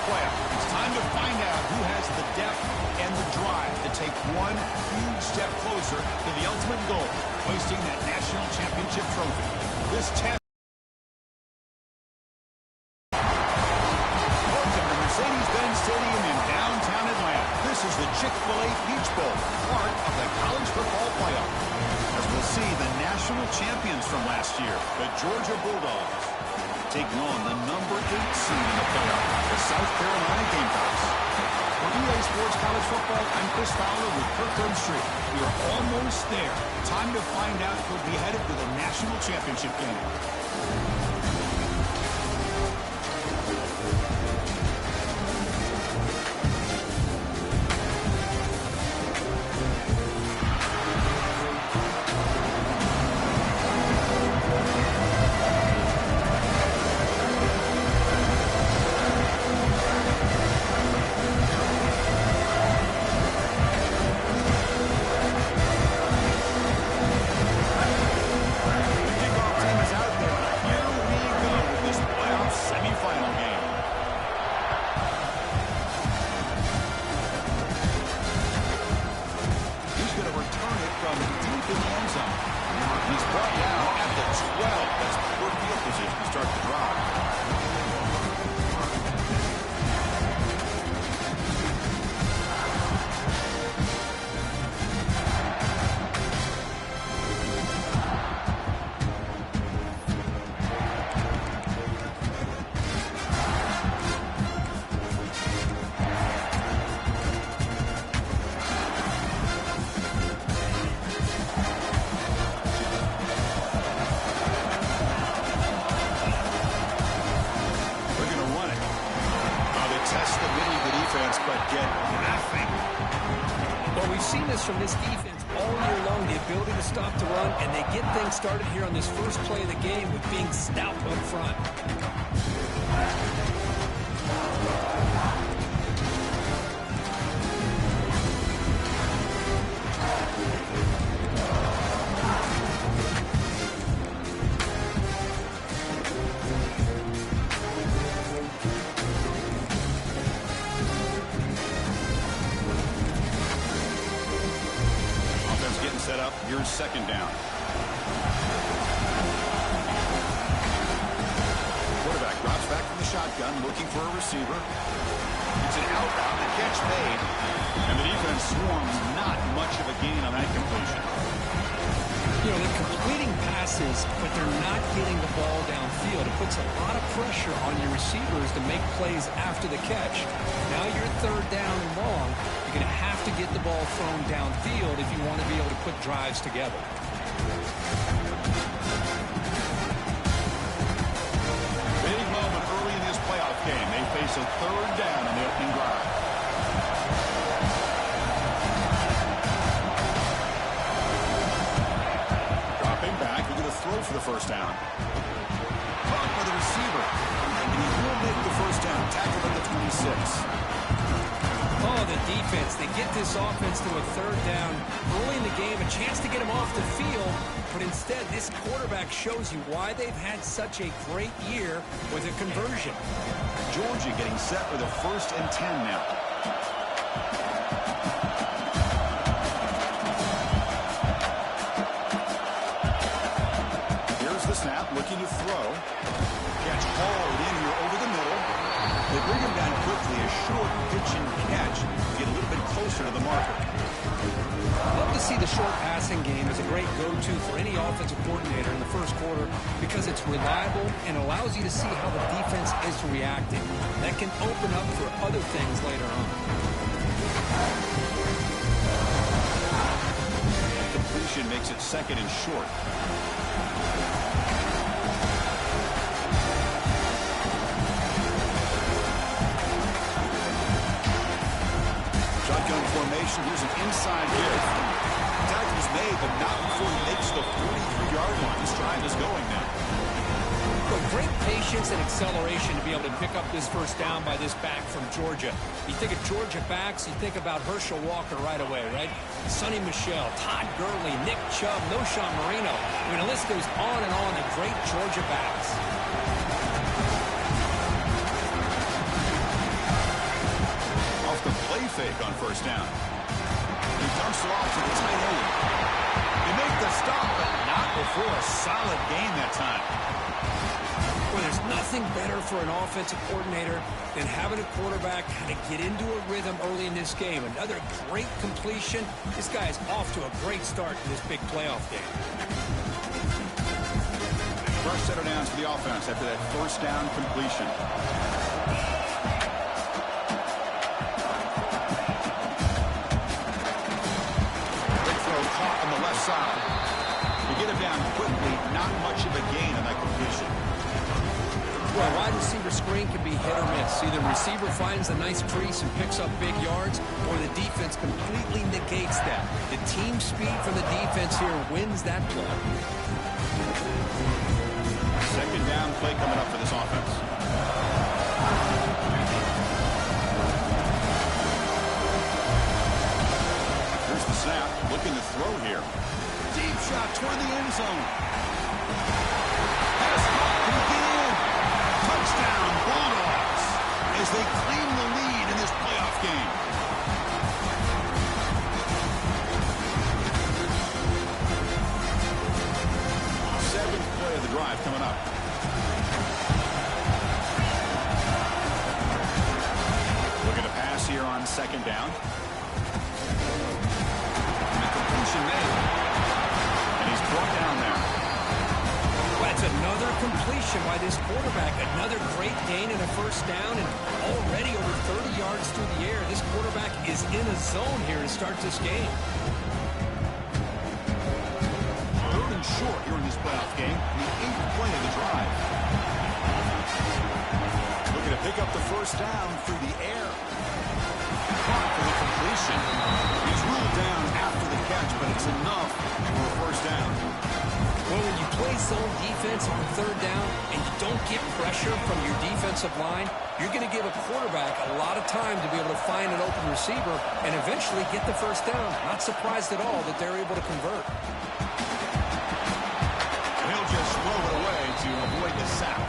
playoff. It's time to find out who has the depth and the drive to take one huge step closer to the ultimate goal, hoisting that national championship trophy. This test. Mercedes-Benz Stadium in downtown Atlanta. This is the Chick-fil-A Peach Bowl, part of the college football playoff. As we'll see, the national champions from last year, the Georgia Bulldogs, taking on the number 8 seed in the playoff, the South Carolina Gamecocks. For EA Sports College Football, I'm Chris Fowler with Kirk Herbstreit. We are almost there. Time to find out who'll be headed to the national championship game. From this defense all year long, the ability to stop the run, and they get things started here on this first play of the game with being stout up front. Set up, here's second down. Quarterback drops back from the shotgun, looking for a receiver. It's an out route, the catch made, and the defense swarms. Not much of a gain on that completion. You know, they're completing passes, but they're not getting the ball downfield. It puts a lot of pressure on your receivers to make plays after the catch. Now you're third down and long. You're going to have to get the ball thrown downfield if you want to be able to put drives together. Big moment early in this playoff game. They face a third down on the opening drive. Dropping back, he's going to throw for the first down. Caught by the receiver. And he will make the first down. Tackled at the 26. Oh, the defense. They get this offense to a third down early in the game, a chance to get him off the field, but instead this quarterback shows you why they've had such a great year with a conversion. Georgia getting set for the 1st and 10 now. Here's the snap, looking to throw. Catch hauled in here over the middle. They bring him down quickly, a short pitch and catch, get a little bit closer to the marker. I love to see the short passing game as a great go-to for any offensive coordinator in the first quarter because it's reliable and allows you to see how the defense is reacting. That can open up for other things later on. Completion makes it second and short. Shotgun formation. Here's an inside give. Tackle's made, but not before he makes the 43-yard line. This drive is going now. Well, great patience and acceleration to be able to pick up this first down by this back from Georgia. You think of Georgia backs, you think about Herschel Walker right away, right? Sonny Michel, Todd Gurley, Nick Chubb, Noshawn Marino. I mean, the list goes on and on of great Georgia backs. play fake on first down. He dumps it off to the tight end. They make the stop, but not before a solid gain that time. Well, there's nothing better for an offensive coordinator than having a quarterback kind of get into a rhythm early in this game. Another great completion. This guy is off to a great start in this big playoff game. Fresh set of downs for the offense after that first down completion. Big throw caught on the left side. To get him down quickly, not much of a gain on that completion. Well, wide receiver screen can be hit or miss. Either receiver finds a nice crease and picks up big yards, or the defense completely negates that. The team speed from the defense here wins that play. Second down play coming up for this offense. Here's the snap. Looking to throw here. Deep shot toward the end zone. Pass caught. Can he get in? Touchdown, Bulldogs, as they claim the lead in this playoff game. Seventh play of the drive coming up. Looking to pass here on second down. And the completion made. And he's brought down there. That's another completion by this quarterback. Another great gain and a first down, and already over 30 yards through the air. This quarterback is in a zone here to start this game. Third and short here in this playoff game, the 8th play of the drive. Looking to pick up the first down through the air. Caught for the completion. He's ruled down after the catch, but it's enough for a first down. Well, when you play zone defense on third down and you don't get pressure from your defensive line, you're going to give a quarterback a lot of time to be able to find an open receiver and eventually get the first down. Not surprised at all that they're able to convert. And he'll just throw it away to avoid the sack.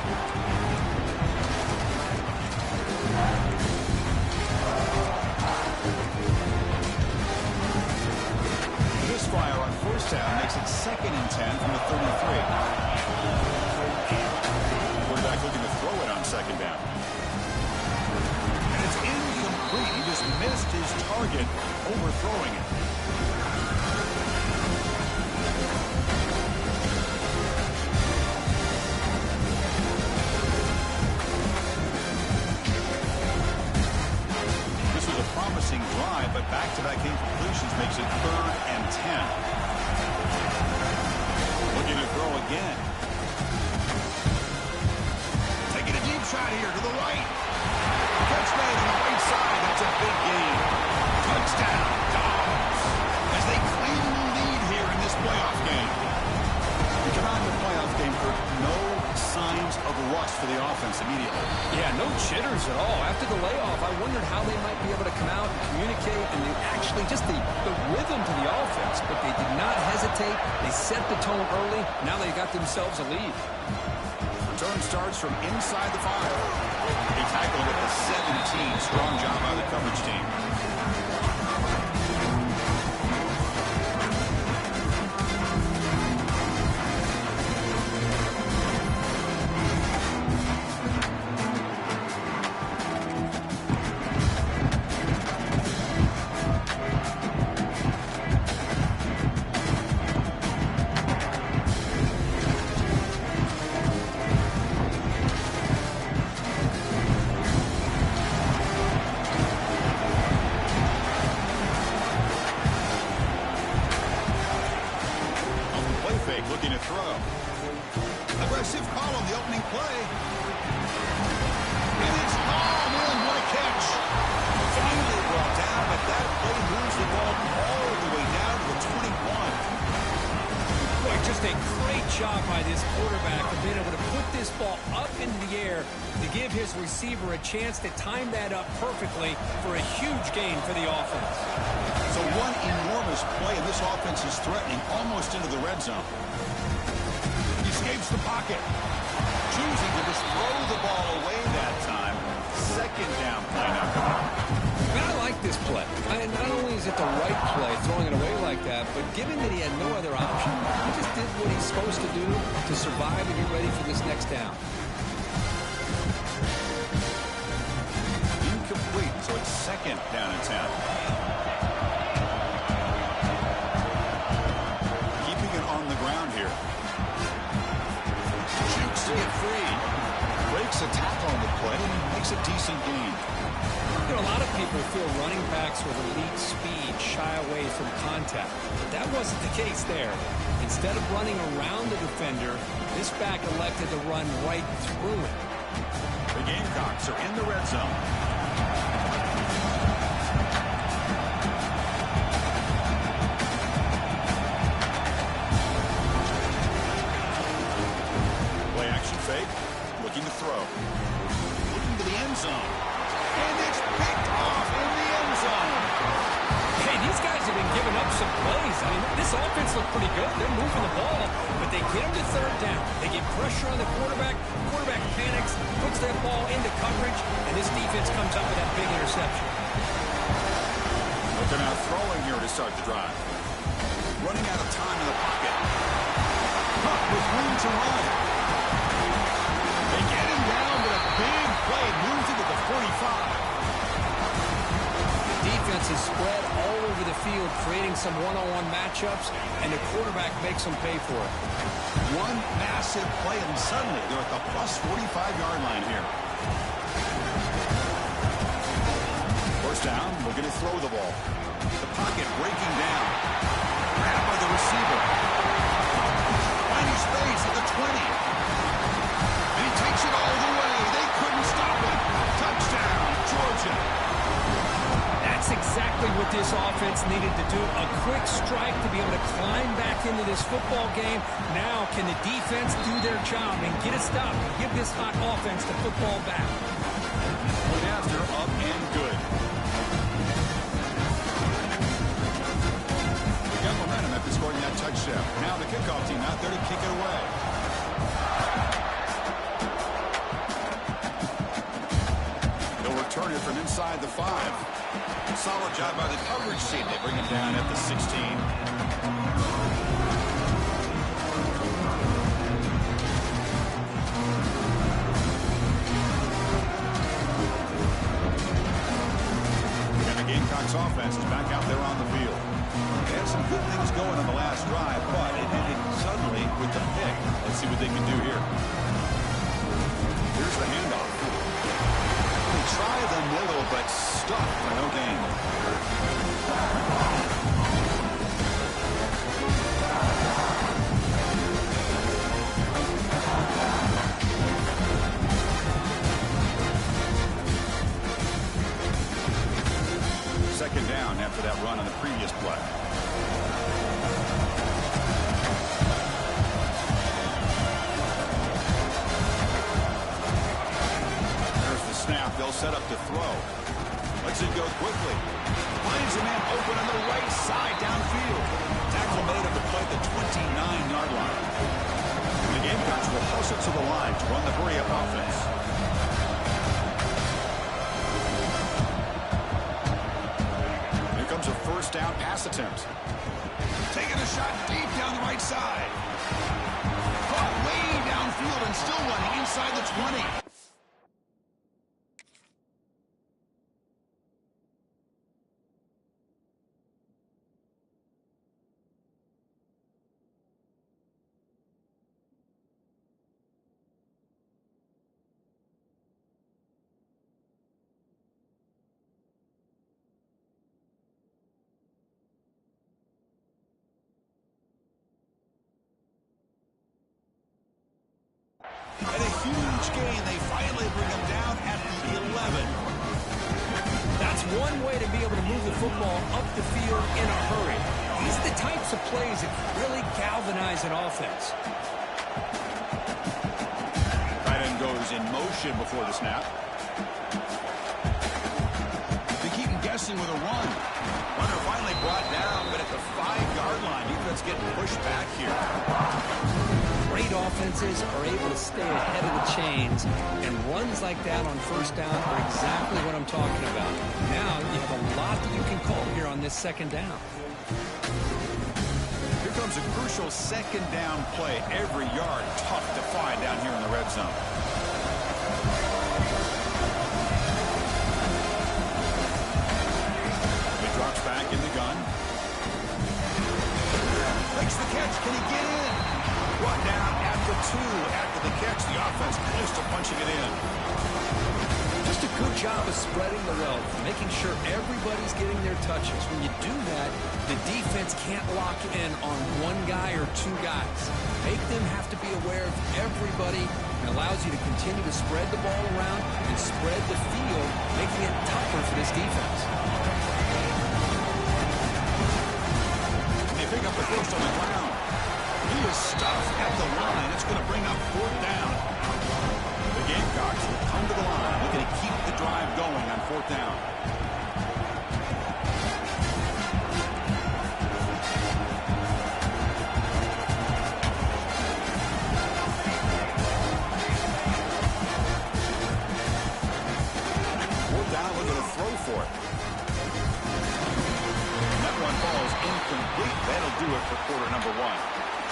Misfire on first down makes it 2nd and 10 from the 33. Quarterback looking to throw it on second down. And it's incomplete. He just missed his target, overthrowing it. Promising drive, but back-to-back incompletions makes it 3rd and 10. Looking to throw again. Taking a deep shot here to the right. Catch made on the right side. That's a big gain. Touchdown, Dogs, as they claim the lead here in this playoff game. We come out in the playoff game for no signs of rust for the offense immediately. Yeah, no jitters at all. After the layoff, I wondered how they might be able to come out and communicate and actually just the rhythm to the offense. But they did not hesitate. They set the tone early. Now they got themselves a lead. Return starts from inside the 5. They tackle it at the 17. Strong job by the coverage team. Looking to throw. Aggressive call on the opening play. And it's all in. What a catch. Finally brought down, but that play moves the ball all the way down to the 21. Boy, just a great job by this quarterback of being able to put this ball up into the air to give his receiver a chance to time that up perfectly for a huge gain for the offense. So one enormous play, and this offense is threatening almost into the red zone. He escapes the pocket. Choosing to just throw the ball away that time. Second down play now coming up. I like this play. And not only is it the right play, throwing it away like that, but given that he had no other option, he just did what he's supposed to do to survive and get ready for this next down. Incomplete, so it's second down and 10. Keeping it on the ground here. Jukes to get free. Breaks a tackle on the play and makes a decent gain. You know, a lot of people feel running backs with elite speed shy away from contact. But that wasn't the case there. Instead of running around the defender, this back elected to run right through it. The Gamecocks are in the red zone. Play action fake. Looking to throw. Looking to the end zone. And it's picked off in the end zone. Hey, these guys have been giving up some plays. I mean, this offense looked pretty good. They're moving the ball, but they get them to third down. They get pressure on the quarterback. Quarterback panics, puts that ball into coverage, and this defense comes up with that big interception. Looking out throwing here to start the drive. Running out of time in the pocket. Cup with room to run. They get him down with a big play. Moves into the 45. Defense is spread all over the field, creating some one-on-one matchups, and the quarterback makes them pay for it. One massive play, and suddenly they're at the plus 45-yard line here. First down, looking to throw the ball. The pocket breaking down. Grabbed by the receiver. Finding space at the 20. And he takes it all the way. They couldn't stop him. Touchdown, Georgia. That's exactly what this offense needed to do. A quick strike to be able to climb back into this football game. Now, can the defense do their job and get a stop and give this hot offense the football back? Point after, up and good. We got momentum after scoring that touchdown. Now the kickoff team out there to kick it away. They'll return it from inside the 5. Solid job by the coverage team. They bring him down at the 16. And the Gamecocks offense is back out there on the field. They had some good things going on the last drive, but it ended suddenly with the pick. Let's see what they can do here. Here's the handoff. Try the middle, but stuck for no gain. Second down after that run on the previous play. They'll set up to throw. Lets it go quickly. Finds a man open on the right side downfield. Tackle made of the play at the 29-yard line. The Gamecocks will hustle to the line to run the hurry-up offense. Here comes a first down pass attempt. Taking a shot deep down the right side. Caught way downfield and still running inside the 20. And a huge gain. They finally bring him down at the 11. That's one way to be able to move the football up the field in a hurry. These are the types of plays that really galvanize an offense. Tight end goes in motion before the snap. They keep him guessing with a run. Runner finally brought down, but at the 5-yard line, defense getting pushed back here. Great offenses are able to stay ahead of the chains, and runs like that on first down are exactly what I'm talking about. Now you have a lot that you can call here on this second down. Here comes a crucial second down play. Every yard tough to find down here in the red zone. He drops back in the gun. Makes the catch. Can he get in? Brought down at the 2 after the catch. The offense close to punching it in. Just a good job of spreading the wealth, making sure everybody's getting their touches. When you do that, the defense can't lock in on one guy or two guys. Make them have to be aware of everybody, and allows you to continue to spread the ball around and spread the field, making it tougher for this defense. They pick up the first on the ground. He is stuffed at the line. It's going to bring up 4th down. The Gamecocks will come to the line, looking to keep the drive going on 4th down. For it. That one falls incomplete. That'll do it for quarter number 1.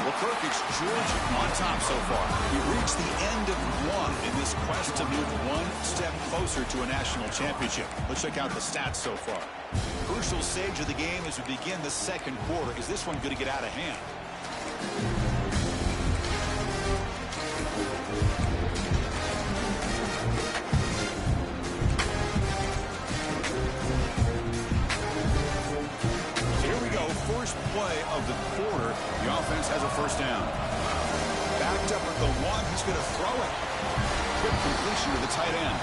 Well, Kirk, it's Georgia on top so far. We reached the end of 1 in this quest to move one step closer to a national championship. Let's check out the stats so far. Crucial stage of the game as we begin the second quarter. Is this one going to get out of hand? First play of the quarter, the offense has a first down. Backed up at the 1, he's going to throw it. Quick completion to the tight end.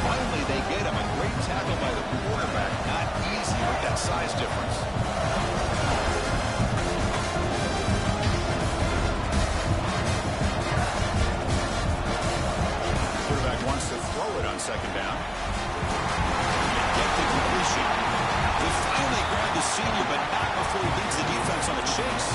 Finally, they get him. A great tackle by the quarterback. Not easy with that size difference. Quarterback wants to throw it on second down. And get the completion. They finally grabbed the senior, but not before he leads the defense on a chase.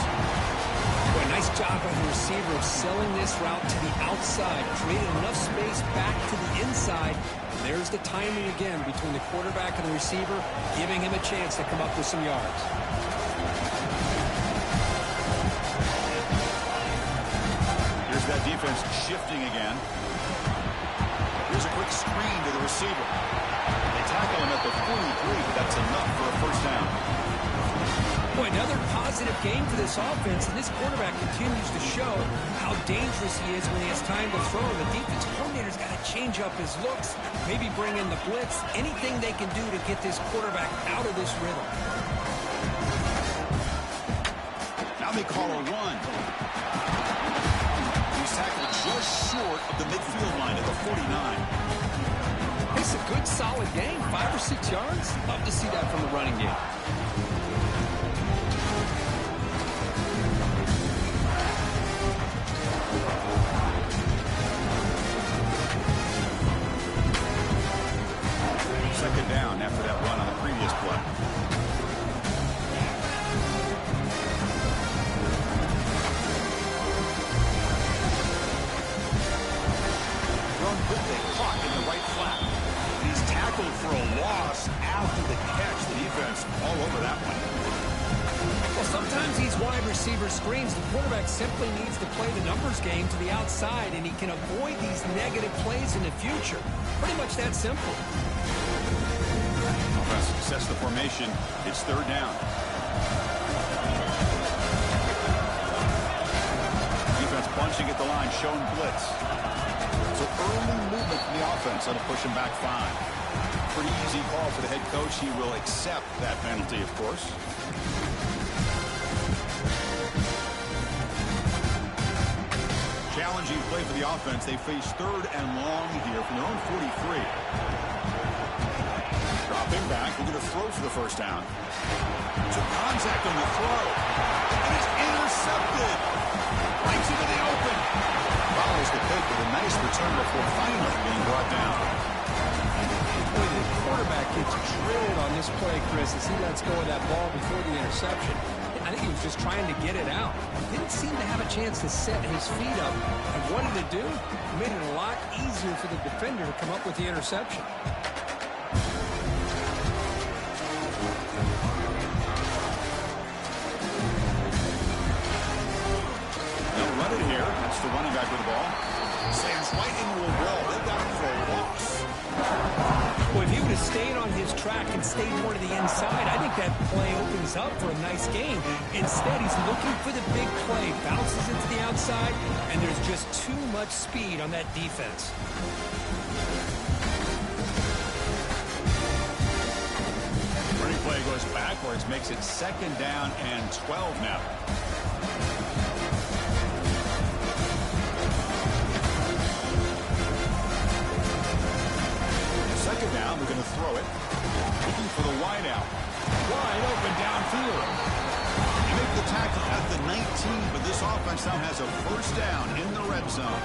Boy, nice job by the receiver of selling this route to the outside, creating enough space back to the inside. There's the timing again between the quarterback and the receiver, giving him a chance to come up with some yards. Here's that defense shifting again. Here's a quick screen to the receiver. They tackle him at the 43, but that's enough for a first down. Boy, another positive game for this offense, and this quarterback continues to show how dangerous he is when he has time to throw. The defense coordinator's got to change up his looks, maybe bring in the blitz, anything they can do to get this quarterback out of this rhythm. Now they call a run. He's tackled just short of the midfield line at the 49. It's a good, solid game, 5 or 6 yards. Love to see that from the running game. Second down after that run on the previous play. Run quickly, caught in the right flat. He's tackled for a loss after the catch. The defense all over that one. Well, sometimes these wide receiver screens, the quarterback simply needs to play the numbers game to the outside, and he can avoid these negative plays in the future. Pretty much that simple. Offense sets the formation. It's third down. Defense bunching at the line, showing blitz. So early movement from the offense on a push him back 5. Pretty easy call for the head coach. He will accept that penalty, of course. Challenging play for the offense. They face third and long here from their own 43. Dropping back. We're going to throw for the first down. To contact on the throw. And it's intercepted. Breaks into the open. Follows the pick with a nice return before finally being brought down. Boy, the quarterback gets drilled on this play, Chris, as he lets go of that ball before the interception. It I think he was just trying to get it out. Didn't seem to have a chance to set his feet up. And what did it do? It made it a lot easier for the defender to come up with the interception. They'll run it here. That's the running back with the ball. Sands right into a wall. They've got him for a loss. Well, if he would have stayed on his track and stayed more to the inside, I think that play opens up for a nice game. Instead, he's looking for the big play, bounces it to the outside, and there's just too much speed on that defense. Running play goes backwards, makes it 2nd down and 12 now. Second down, we're going to throw it. Looking for the wide out. Wide open downfield. They make the tackle at the 19, but this offense now has a 1st down in the red zone.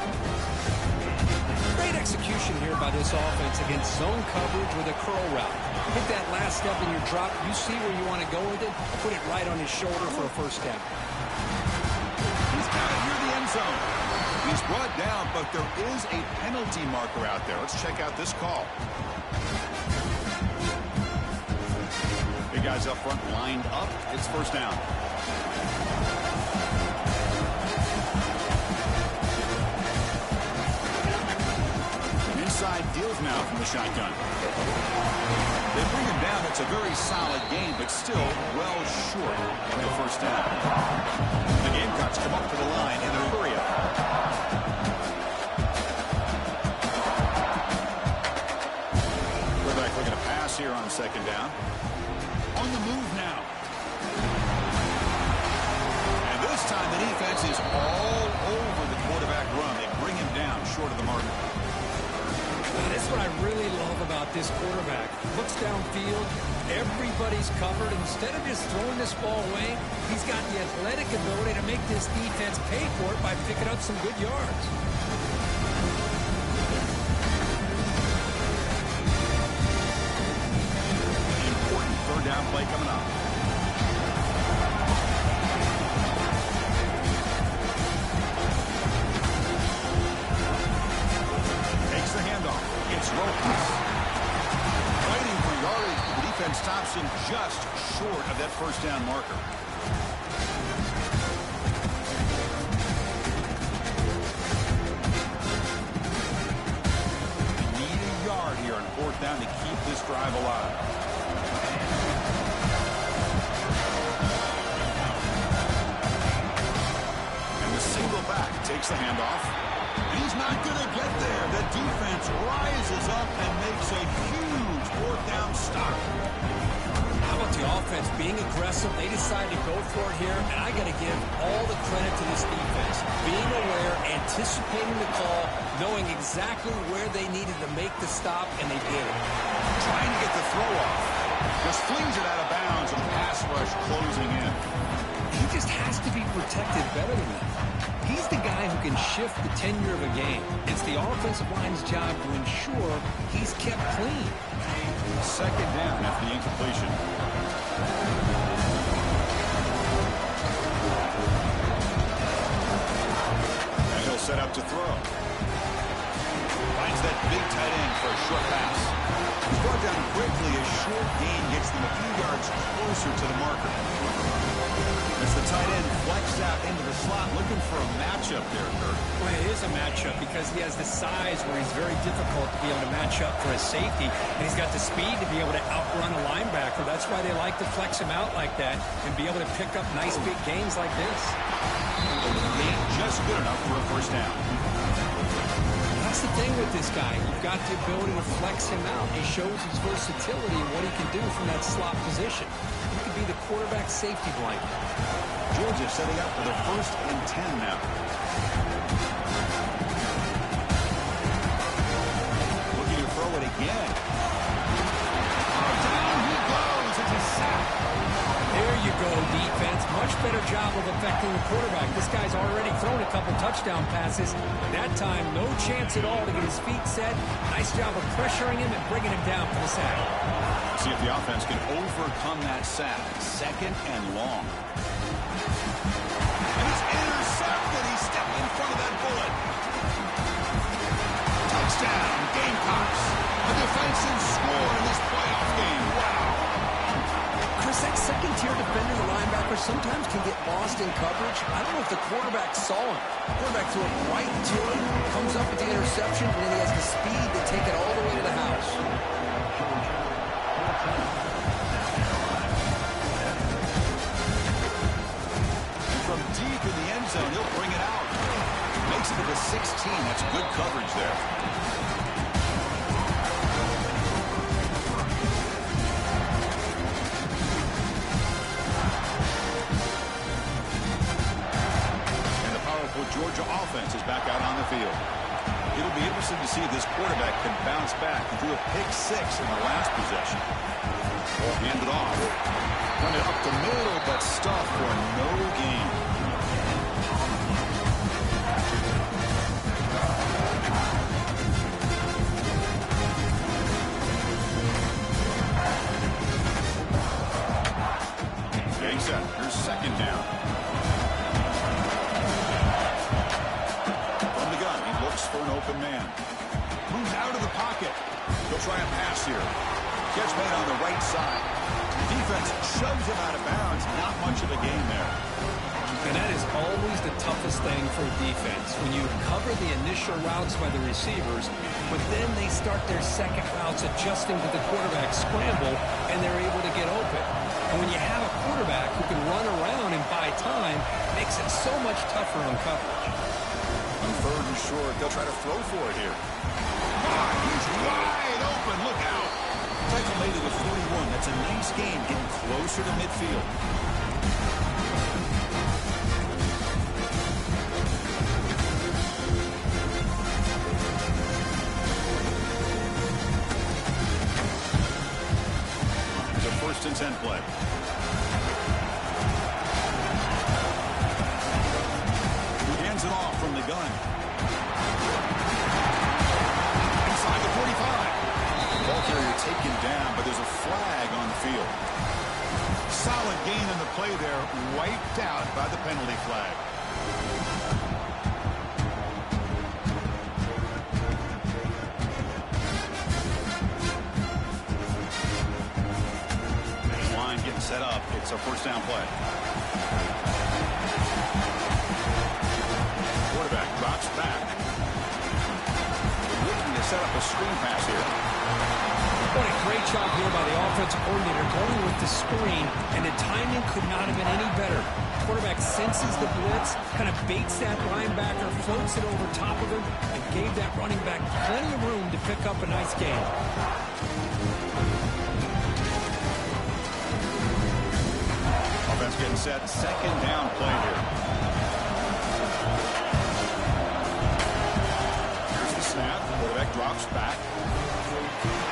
Great execution here by this offense against zone coverage with a curl route. Hit that last step in your drop. You see where you want to go with it. Put it right on his shoulder for a 1st down. He's got it near the end zone. He's brought down, but there is a penalty marker out there. Let's check out this call. Big guys up front lined up. It's 1st down. Inside deals now from the shotgun. They bring him down. It's a very solid game, but still well short of the 1st down. The Gamecocks come up to the line in a hurry up. Quarterback looking to pass here on 2nd down. On the move now. And this time the defense is all over the quarterback run. They bring him down short of the marker. That's what I really love about this quarterback. Looks downfield, everybody's covered. Instead of just throwing this ball away, he's got the athletic ability to make this defense pay for it by picking up some good yards. Important 3rd down play coming up. Takes the handoff. It's Lopez. Fighting for yardage. The defense stops him just short of that 1st down marker. They need a yard here on 4th down to keep this drive alive. And the single back takes the handoff. He's not going to get there. The defense rises up and makes a huge 4th down stop. How about the offense being aggressive? They decide to go for it here, and I got to give all the credit to this defense. Being aware, anticipating the call, knowing exactly where they needed to make the stop, and they did it. Trying to get the throw off. Just flings it out of bounds and pass rush closing in. He just has to be protected better than that. He's the guy who can shift the tenure of a game. It's the offensive line's job to ensure he's kept clean. 2nd down after the incompletion. And he'll set up to throw. Finds that big tight end for a short pass. He's brought down quickly. A short gain gets them a few yards closer to the marker. As the tight end flexes out into the slot, looking for a matchup there, Kurt. Well, it is a matchup because he has the size where he's very difficult to be able to match up for a safety, and he's got the speed to be able to outrun a linebacker. That's why they like to flex him out like that and be able to pick up nice big gains like this. Gain just good enough for a 1st down. That's the thing with this guy. You've got the ability to flex him out. He shows his versatility and what he can do from that slot position. He could be the quarterback safety blanket. Georgia setting up for the 1st and 10 now. Looking to throw it again. Down he goes. It's a sack. There you go, defense. Much better job of affecting the quarterback. This guy's already thrown a couple touchdowns. touchdown passes. That time, no chance at all to get his feet set. Nice job of pressuring him and bringing him down for the sack. See if the offense can overcome that sack. 2nd and long. And he's intercepted. He stepped in front of that bullet. Touchdown, Gamecocks. A defensive score in this playoff game. Wow. Chris, that second-tier defender, the linebacker, sometimes can get lost in coverage. I don't know if the quarterback saw him. The quarterback threw it right to him, comes up with the interception, and then he has the speed to take it all the way to the house. And from deep in the end zone, he'll bring it out. Makes it to the 16. That's good coverage there. Georgia offense is back out on the field. It'll be interesting to see if this quarterback can bounce back. He threw a pick 6 in the last possession. Hand it off. Run it up the middle, but stuffed for no gain. Getting set. Here's 2nd down. For an open man. Moves out of the pocket. He'll try a pass here. Catch made on the right side. Defense shoves him out of bounds. Not much of a gain there. And that is always the toughest thing for a defense. When you cover the initial routes by the receivers, but then they start their second routes adjusting to the quarterback scramble, and they're able to get open. And when you have a quarterback who can run around and buy time, it makes it so much tougher on coverage. On 3rd and short, they'll try to throw for it here. He's wide open. Look out. Tackle made to the 41. That's a nice gain, getting closer to midfield. It's a 1st and 10 play. It off from the gun. Inside the 45. Ball carrier taken down, but there's a flag on the field. Solid gain in the play there, wiped out by the penalty flag. Line getting set up. It's a 1st down play. Drops back. Looking to set up a screen pass here. What a great job here by the offensive coordinator going with the screen, and the timing could not have been any better. Quarterback senses the blitz, kind of baits that linebacker, floats it over top of him, and gave that running back plenty of room to pick up a nice gain. Offense getting set. 2nd down play here. Snap, quarterback drops back.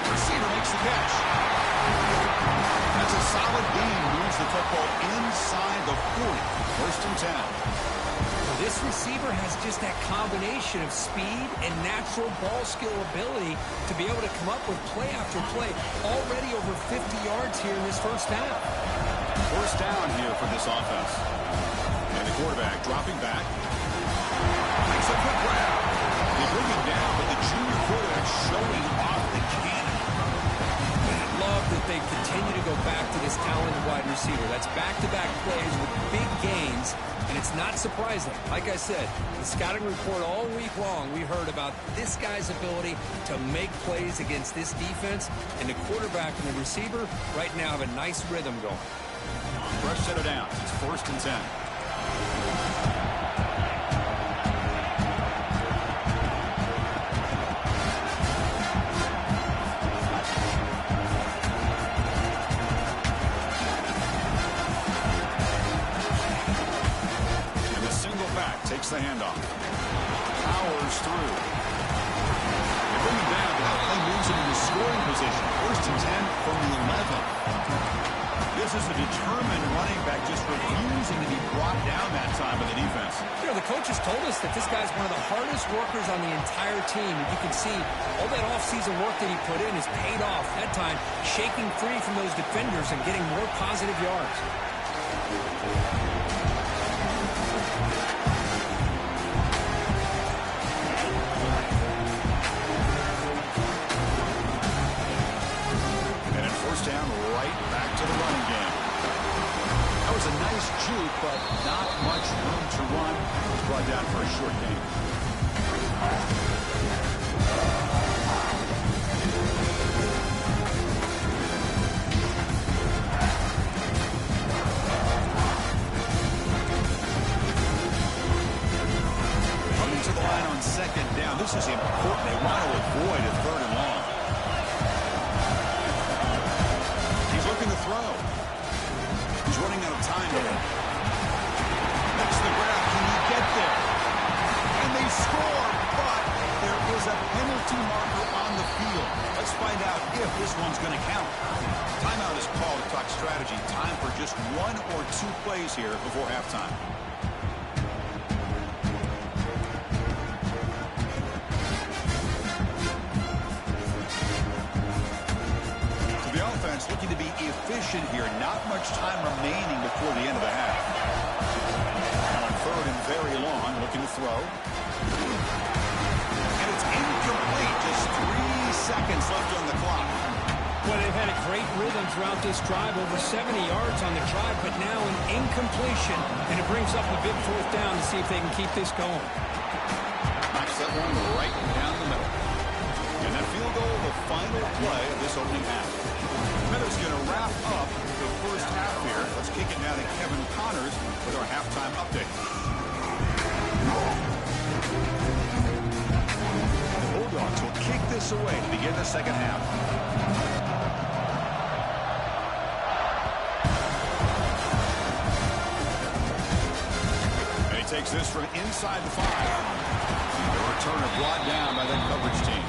Receiver makes the catch. That's a solid gain. Moves the football inside the 40. 1st and 10. This receiver has just that combination of speed and natural ball skill ability to be able to come up with play after play. Already over 50 yards here in this 1st down. 1st down here for this offense. And the quarterback dropping back. Makes a quick grab. They bring him down, but the junior quarterback showing off the cannon. I love that they continue to go back to this talented wide receiver. That's back-to-back plays with big gains, and it's not surprising. Like I said, the scouting report all week long, we heard about this guy's ability to make plays against this defense, and the quarterback and the receiver right now have a nice rhythm going. Fresh set of downs. It's 1st and 10. Takes the handoff. Powers through. They bring him down, but that play moves him into scoring position. 1st and 10 from the 11. This is a determined running running back just refusing to be brought down that time by the defense. You know, the coaches told us that this guy's one of the hardest workers on the entire team. And you can see all that offseason work that he put in has paid off. That time, shaking free from those defenders and getting more positive yards. And in first down, right back to the running game. That was a nice juke, but not much room to run. It was brought down for a short gain. Coming to the line on second down. This is important. They want to avoid a third and long. He's looking to throw. He's running out of time here. That's the grab. Can he get there? And they score, but there is a penalty marker on the field. Let's find out if this one's going to count. Timeout is called to talk strategy. Time for just one or two plays here before halftime. Looking to be efficient here. Not much time remaining before the end of the half. Now on third and very long, looking to throw. And it's incomplete. Just 3 seconds left on the clock. Well, they've had a great rhythm throughout this drive. Over 70 yards on the drive, but now an incompletion. And it brings up a big fourth down to see if they can keep this going. Knocks that one right down the middle. And that field goal, the final play of this opening half. Meadows going to wrap up the first half here. Let's kick it now to Kevin Connors with our halftime update. The Bulldogs will kick this away to begin the second half. And he takes this from inside the 5. The returner brought down by that coverage team.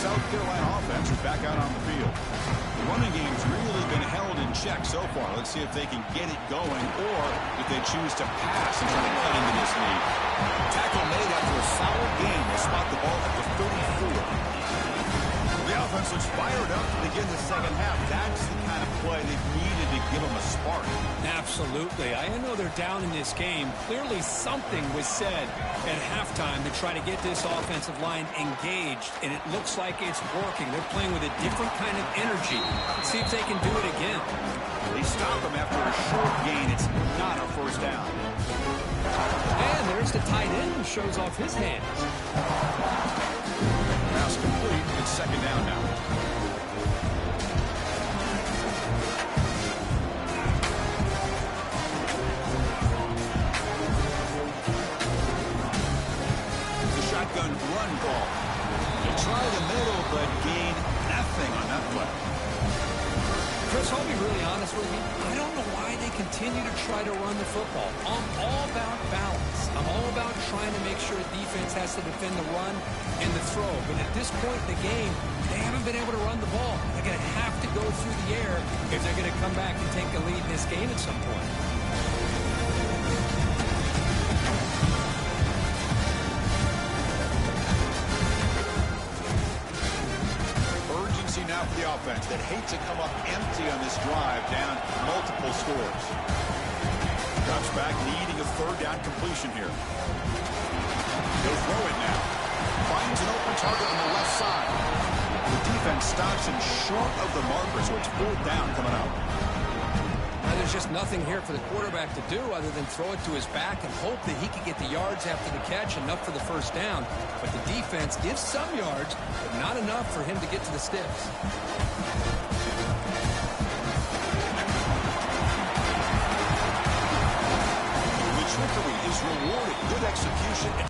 South Carolina offense is back out on the field. The running game's really been held in check so far. Let's see if they can get it going or if they choose to pass and try to cut into this lead. Tackle made after a solid game. They spot the ball at the 34. The offense was fired up to begin the second half. That's the kind of play they've needed to give them a spark. Absolutely. I know they're down in this game. Clearly something was said at halftime to try to get this offensive line engaged, and it looks like it's working. They're playing with a different kind of energy. Let's see if they can do it again. They stop them after a short gain. It's not a first down. And there's the tight end who shows off his hands. Pass complete. It's second down now. The shotgun run ball. They try the middle, but gain nothing on that play. Chris, I'll be really honest with you. I don't know why they continue to try to run the football. I'm all about balance. I'm all about trying to make sure defense has to defend the run and the throw. But at this point in the game, they haven't been able to run the ball. They're going to have to go through the air if they're going to come back and take the lead in this game at some point. Now for the offense that hate to come up empty on this drive, down multiple scores. Drops back, needing a third down completion here. He'll throw it now. Finds an open target on the left side. The defense stops him short of the marker, so it's fourth down coming up. Now, there's just nothing here for the quarterback to do other than throw it to his back and hope that he can get the yards after the catch, enough for the first down. But the defense gives some yards, but not enough for him to get to the sticks. The trickery is rewarded. Good execution.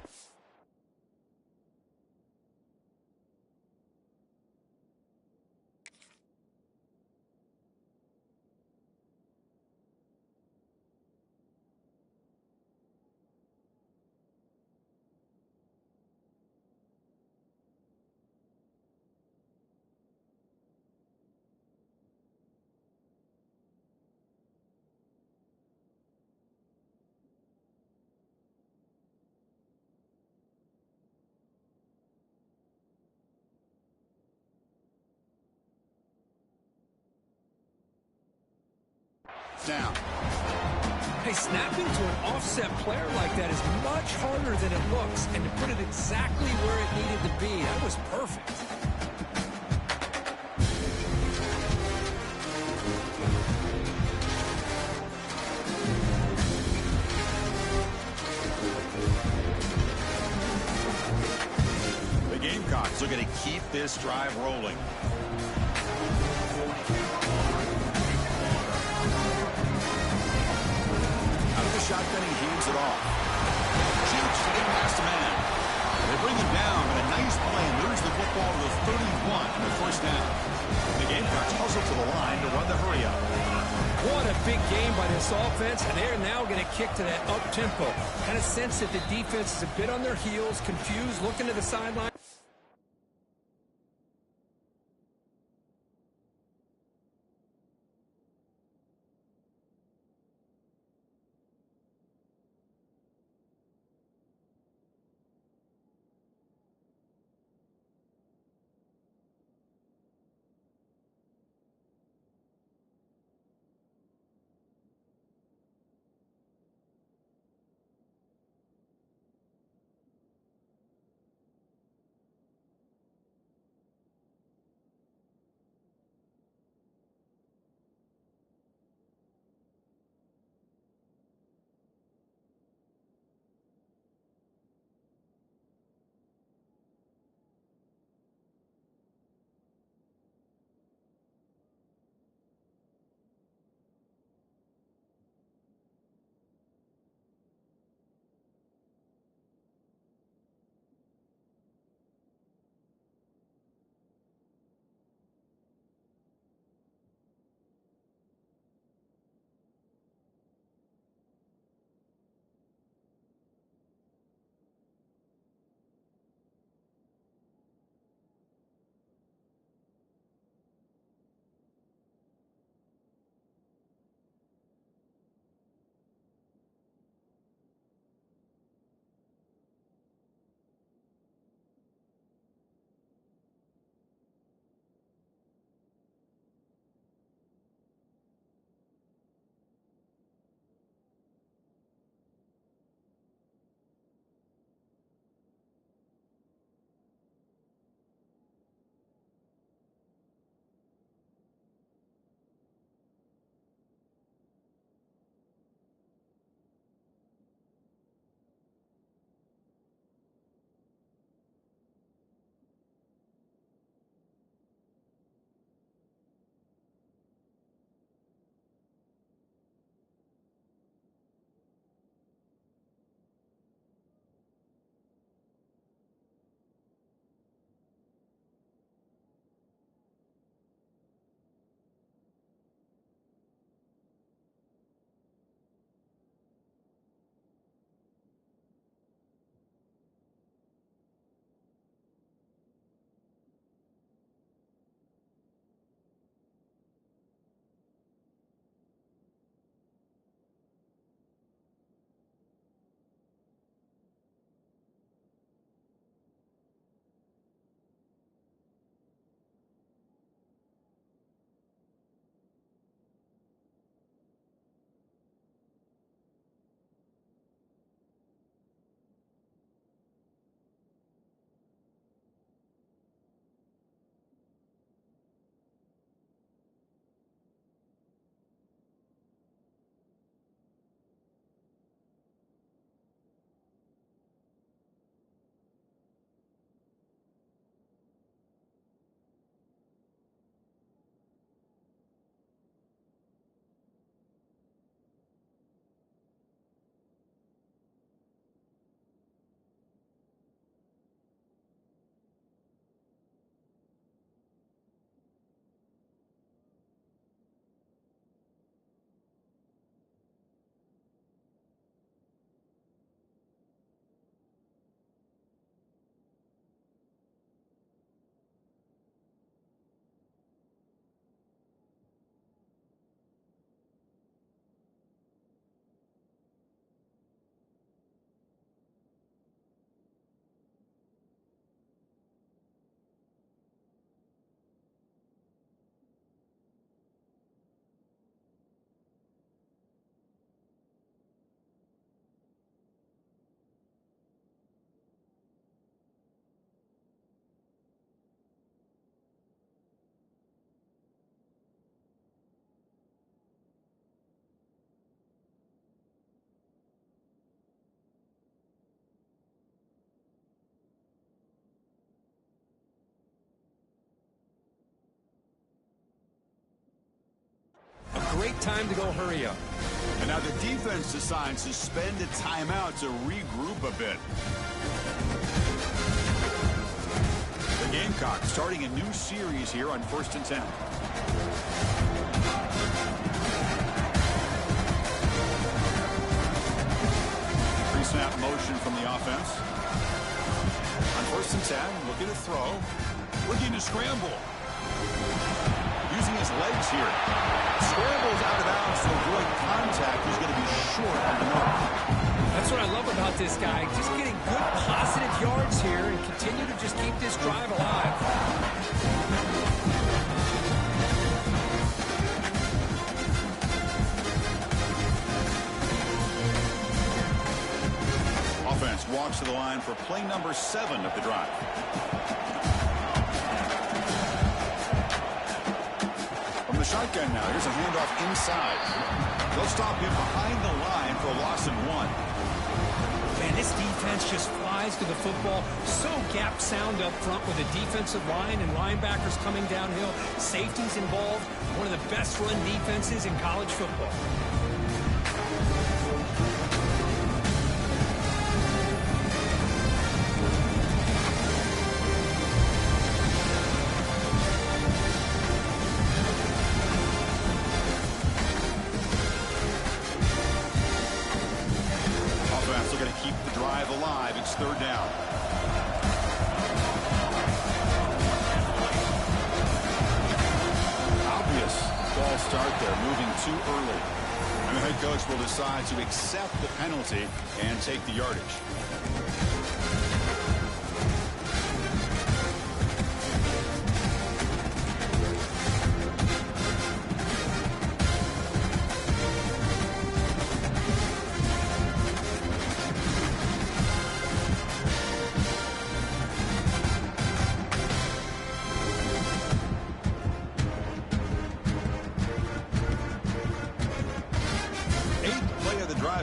down. Hey, snapping to an offset player like that is much harder than it looks. And to put it exactly where it needed to be, that was perfect. The Gamecocks looking to keep this drive rolling. Out of the shotgun, he heaves it off. Shoots to get past a man. They bring him down, but a nice play moves the football to the 31 and the first down. The Gamecocks hustle to the line to run the hurry up. What a big game by this offense, and they're now going to kick to that up-tempo. Kind of sense that the defense is a bit on their heels, confused, looking to the sideline. great time to go hurry up. And now the defense decides to spend a timeout to regroup a bit. The Gamecocks starting a new series here on 1st and 10. Pre-snap motion from the offense. On 1st and 10, looking to throw. Looking to scramble. Using his legs here. Scrambles out of bounds to avoid contact. He's going to be short on the mark. That's what I love about this guy. Just getting good positive yards here and continue to just keep this drive alive. Offense walks to the line for play number 7 of the drive. From the shotgun now, here's a handoff inside. They'll stop him behind the line for a loss of 1. Man, this defense just flies to the football. So gap sound up front with a defensive line and linebackers coming downhill. Safeties involved. One of the best run defenses in college football. Alive. It's 3rd down. Obvious false start there, moving too early. And the head coach will decide to accept the penalty and take the yardage.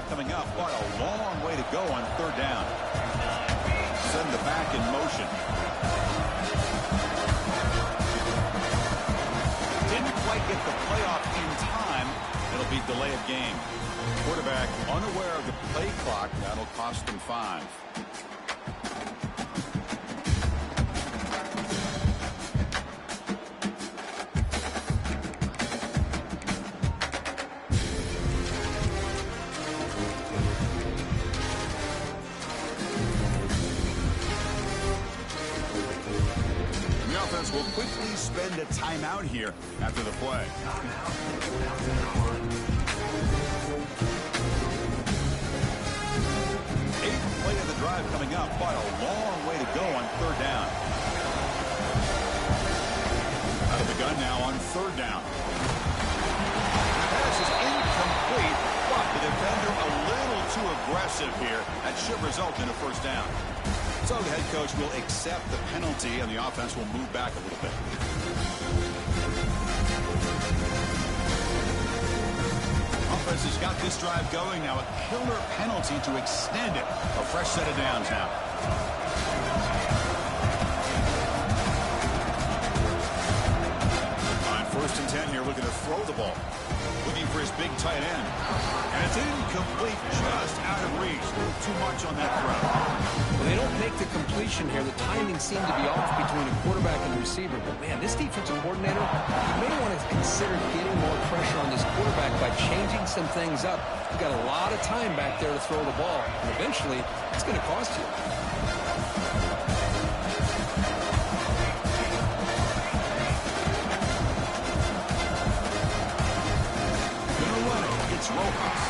Coming up, but a long way to go on 3rd down. Send the back in motion. Didn't quite get the playoff in time. It'll be delay of game. Quarterback unaware of the play clock. That'll cost them 5. Will quickly spend a timeout here after the play. 8th play of the drive coming up, but a long way to go on 3rd down. Out of the gun now on 3rd down. The pass is incomplete, but the defender a little too aggressive here. That should result in a 1st down. So the head coach will accept the penalty, and the offense will move back a little bit. Offense has got this drive going now. A killer penalty to extend it. A fresh set of downs now. On 1st and 10 here, looking to throw the ball. Looking for his big tight end. And it's incomplete, just out of reach. A little too much on that throw. Well, they don't make the completion here. The timing seemed to be off between a quarterback and the receiver. But, man, this defensive coordinator may want to consider getting more pressure on this quarterback by changing some things up. You've got a lot of time back there to throw the ball. And eventually, it's going to cost you. It's Rojas.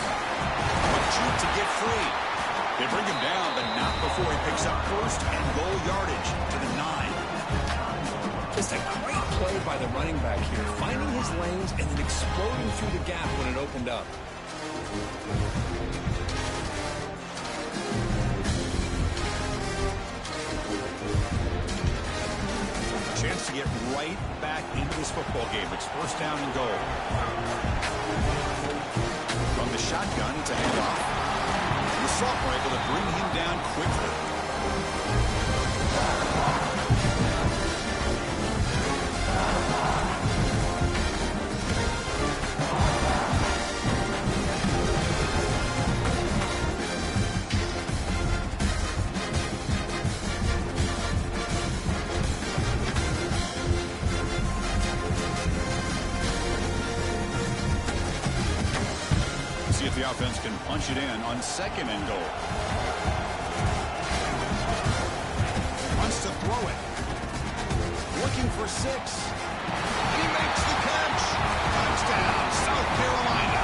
A shoot to get free. They bring him down, but not before he picks up 1st and goal yardage to the 9. Just a great play by the running back here, finding his lanes and then exploding through the gap when it opened up. Chance to get right back into this football game. It's 1st down and goal. From the shotgun, it's a handoff. The sophomore able to bring him down quickly. the offense can punch it in on 2nd and goal. Wants to throw it. Looking for 6. He makes the catch. Touchdown, South Carolina.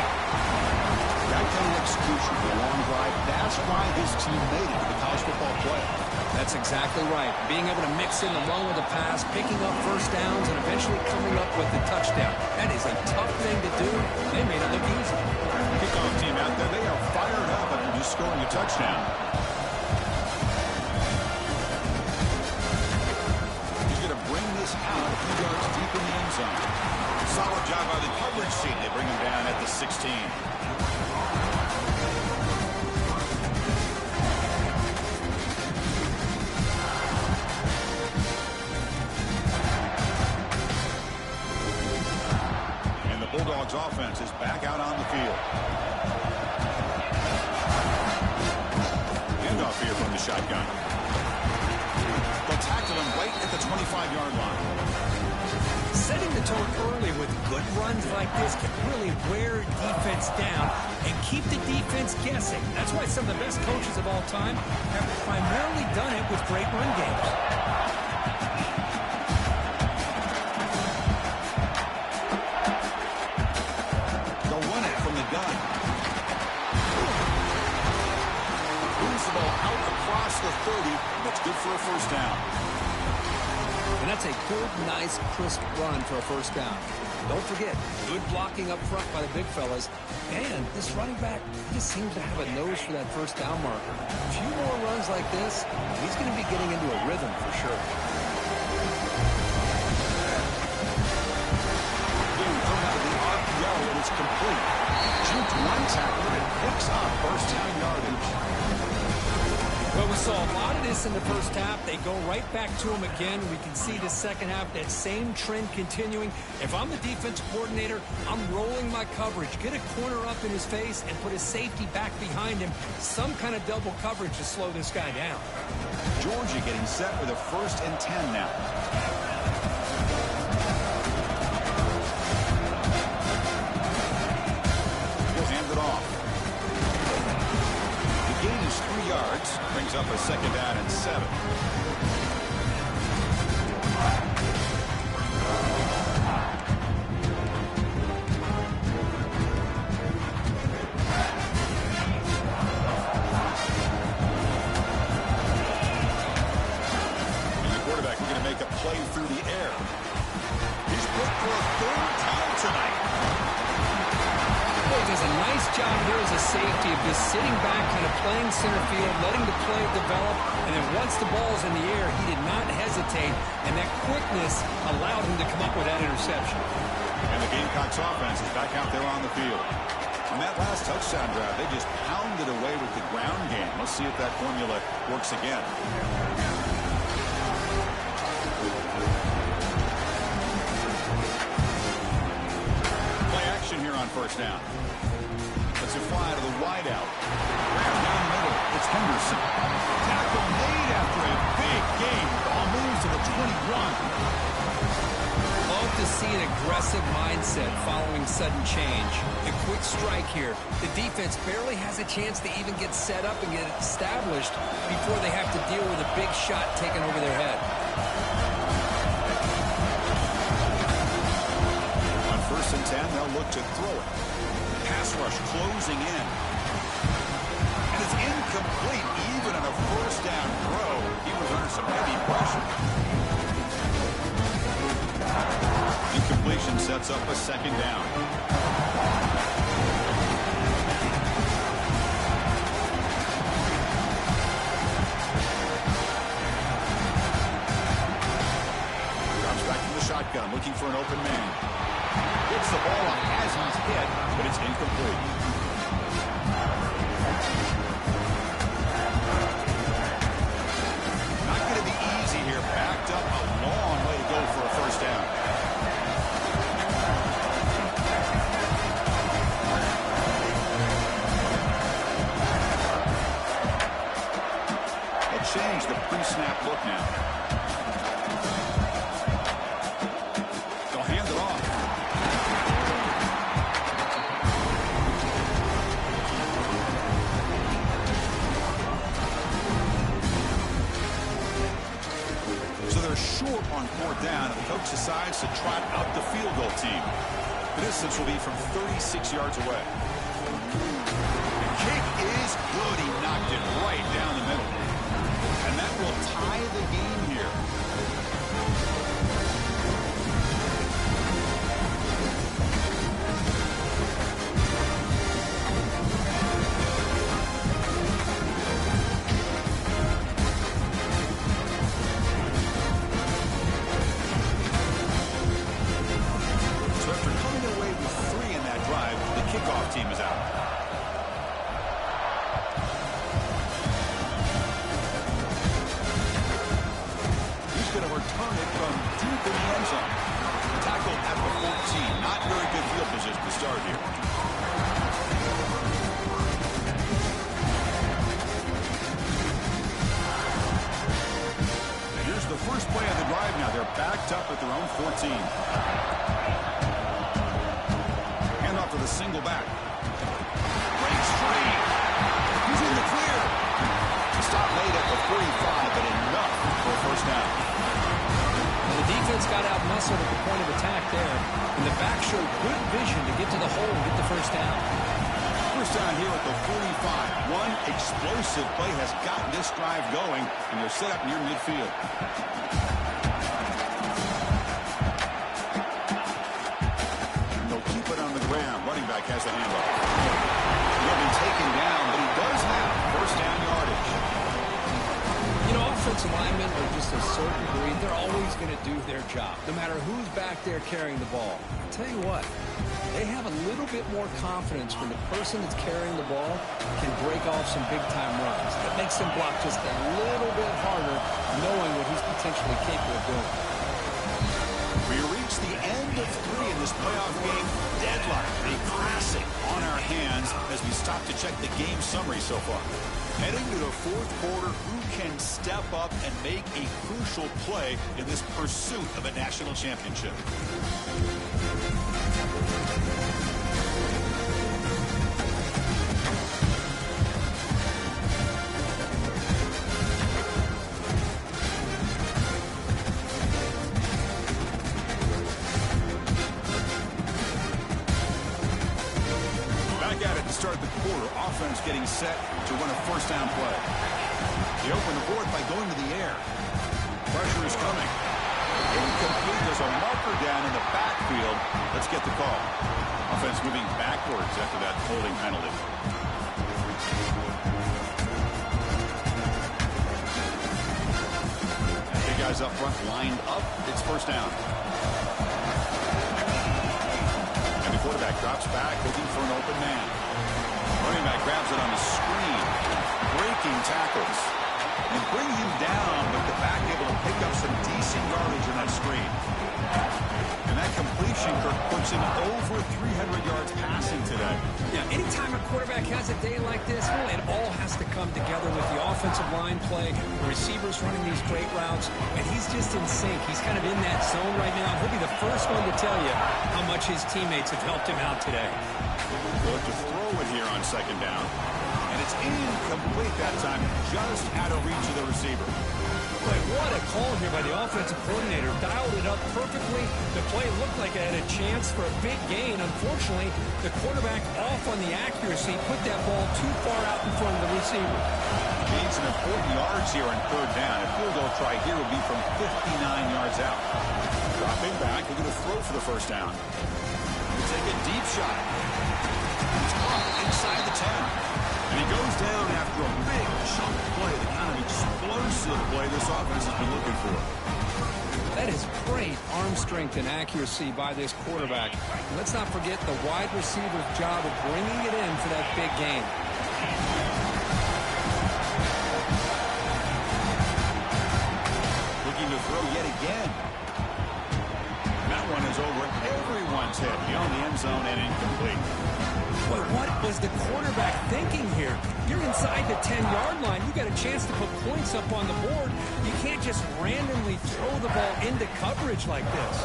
That kind of execution for a long drive, that's why this team made it to the college football playoff. That's exactly right. Being able to mix in the run with the pass, picking up first downs, and eventually coming up with the touchdown. That is a tough thing to do. They made it look easy. Kickoff team out there, they are fired up after just scoring a touchdown. He's going to bring this out a few yards deep in the end zone. Solid job by the coverage team. They bring him down at the 16. Bulldogs offense is back out on the field. Handoff here from the shotgun. They'll tackle him right at the 25-yard line. Setting the tone early with good runs like this can really wear defense down and keep the defense guessing. That's why some of the best coaches of all time have primarily done it with great run games. The 30, that's good for a first down. And that's a good, nice, crisp run for a first down. Don't forget, good blocking up front by the big fellas. And this running back just seems to have a nose for that first down marker. A few more runs like this, he's going to be getting into a rhythm for sure. Being thrown out of the RPO, and it's complete. Juked one tackler and picks up first down yardage. Well, we saw a lot of this in the first half. They go right back to him again. We can see the second half, that same trend continuing. If I'm the defense coordinator, I'm rolling my coverage. Get a corner up in his face and put a safety back behind him. Some kind of double coverage to slow this guy down. Georgia getting set for the 1st and 10 now. He'll hand it off. The gain is 3 yards. Brings up a second down and 7. And the quarterback is going to make a play through the air. He's put for a 3rd time tonight. Does a nice job here as a safety of just sitting back, kind of playing center field, letting the play develop, and then once the ball's in the air, he did not hesitate, and that quickness allowed him to come up with that interception. And the Gamecocks offense is back out there on the field. On that last touchdown drive, they just pounded away with the ground game. Let's see if that formula works again. Here on first down. Let's fly to the wideout. Grab down the middle. It's Henderson. Tackle made after a big gain. Ball moves to the 21. Love to see an aggressive mindset following sudden change. The quick strike here. The defense barely has a chance to even get set up and get established before they have to deal with a big shot taken over their head. First and 10, they'll look to throw it. Pass rush closing in. And it's incomplete. Even on a first down throw, he was under some heavy pressure. Incompletion sets up a second down. Drops back from the shotgun, looking for an open man. Gets the ball up as he's hit, but it's incomplete. Not going to be easy here. Backed up a long way to go for a first down. They'll change the pre-snap look now. coach decides to trot out the field goal team. The distance will be from 36 yards away. The kick is good. He knocked it right down the middle. And that will tie the game here. Team is out. He's going to return it from deep in the end zone. Tackle at the 14. Not very good field position to start here. And here's the first play of the drive now. They're backed up at their own 14. Hand off to the single back. Breaks free. He's in the clear. Stop late at the 45, but enough for a first down. And the defense got out muscled at the point of attack there. And the back showed good vision to get to the hole and get the first down. First down here at the 45. One explosive play has gotten this drive going, and they're set up near midfield. Running back has a handoff. He'll be taken down, but he does have first down yardage. You know, offensive linemen are just a certain breed. They're always going to do their job, no matter who's back there carrying the ball. I'll tell you what, they have a little bit more confidence when the person that's carrying the ball can break off some big-time runs. That makes them block just a little bit harder, knowing what he's potentially capable of doing. We reach the end of 3 in this playoff game. Deadlock, a classic on our hands as we stop to check the game summary so far. Heading to the fourth quarter, who can step up and make a crucial play in this pursuit of a national championship? Start the quarter, offense getting set to run a first down play. They open the board by going to the air. Pressure is coming. Incomplete. There's a marker down in the backfield. Let's get the call. Offense moving backwards after that holding penalty. And big guys up front lined up. It's first down. And the quarterback drops back looking for an open man. Running back grabs it on the screen. Breaking tackles. And bring him down, but the back able to pick up some decent yardage in that screen. And that completion, Kirk, puts him over 300 yards passing today. Yeah, anytime a quarterback has a day like this, really, it all has to come together with the offensive line play, the receivers running these great routes, and he's just in sync. He's kind of in that zone right now. He'll be the first one to tell you how much his teammates have helped him out today. Look to throw it here on second down. And it's incomplete that time, just out of reach of the receiver. But what a call here by the offensive coordinator. Dialed it up perfectly. The play looked like it had a chance for a big gain. Unfortunately, the quarterback off on the accuracy, put that ball too far out in front of the receiver. Gains some important yards here on third down. A field goal try here would be from 59 yards out. Dropping back, we're going to throw for the first down. We'll take a deep shot. He's caught inside the 10. And he goes down after a big chunk play, the kind of explosive play this offense has been looking for. That is great arm strength and accuracy by this quarterback. And let's not forget the wide receiver's job of bringing it in for that big gain. Looking to throw yet again. That one is over everyone's head beyond the end zone and incomplete. But what was the quarterback thinking here? You're inside the 10-yard line. You got a chance to put points up on the board. You can't just randomly throw the ball into coverage like this.